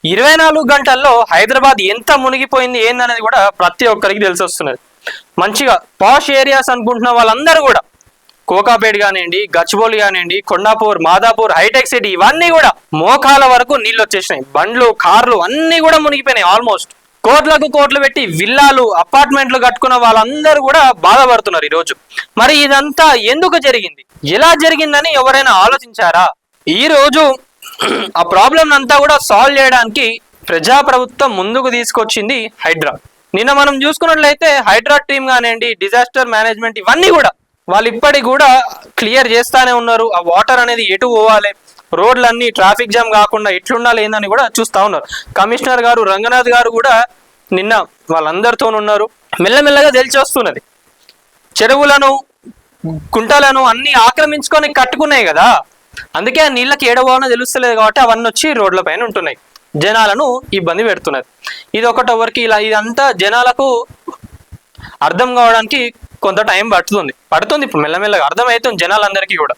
24 గంటల్లో హైదరాబాద్ ఎంత మునిగిపోయింది ఏందనేది కూడా ప్రతి ఒక్కరికి తెలిసి వస్తున్నది. మంచిగా పాష్ ఏరియాస్ అనుకుంటున్న వాళ్ళందరూ కూడా కోకాపేట్ కానివ్వండి, గచ్చిబౌలి కానివ్వండి, కొండాపూర్, మాదాపూర్, హైటెక్ సిటీ ఇవన్నీ కూడా మోకాల వరకు నీళ్ళు వచ్చేసినాయి. బండ్లు, కార్లు అన్నీ కూడా మునిగిపోయినాయి. ఆల్మోస్ట్ కోట్లకు కోట్లు పెట్టి విల్లాలు, అపార్ట్మెంట్లు కట్టుకున్న వాళ్ళందరూ కూడా బాధపడుతున్నారు ఈరోజు. మరి ఇదంతా ఎందుకు జరిగింది, ఎలా జరిగిందని ఎవరైనా ఆలోచించారా? ఈ రోజు ఆ ప్రాబ్లం అంతా కూడా సాల్వ్ చేయడానికి ప్రజాప్రభుత్వం ముందుకు తీసుకొచ్చింది హైడ్రా. నిన్న మనం చూసుకున్నట్లయితే హైడ్రా టీమ్ కానివ్వండి, డిజాస్టర్ మేనేజ్మెంట్ ఇవన్నీ కూడా వాళ్ళు ఇప్పటికి కూడా క్లియర్ చేస్తానే ఉన్నారు. ఆ వాటర్ అనేది ఎటు పోవాలి, రోడ్లన్నీ ట్రాఫిక్ జామ్ కాకుండా ఎట్లుండాలి ఏందని కూడా చూస్తూ ఉన్నారు. కమిషనర్ గారు రంగనాథ్ గారు కూడా నిన్న వాళ్ళందరితో ఉన్నారు. మెల్లమెల్లగా తెలిసి వస్తున్నది. చెరువులను, కుంటలను అన్ని ఆక్రమించుకొని కట్టుకున్నాయి కదా, అందుకే ఆ నీళ్ళకి ఏడవనో తెలుస్తలేదు కాబట్టి అవన్నీ వచ్చి రోడ్ల పైన ఉంటున్నాయి, జనాలను ఇబ్బంది పెడుతున్నది. ఇది ఒకటి ఎవరికి ఇలా ఇదంతా జనాలకు అర్థం కావడానికి కొంత టైం పడుతుంది. ఇప్పుడు మెల్లమెల్లగా అర్థమవుతుంది జనాలందరికీ కూడా.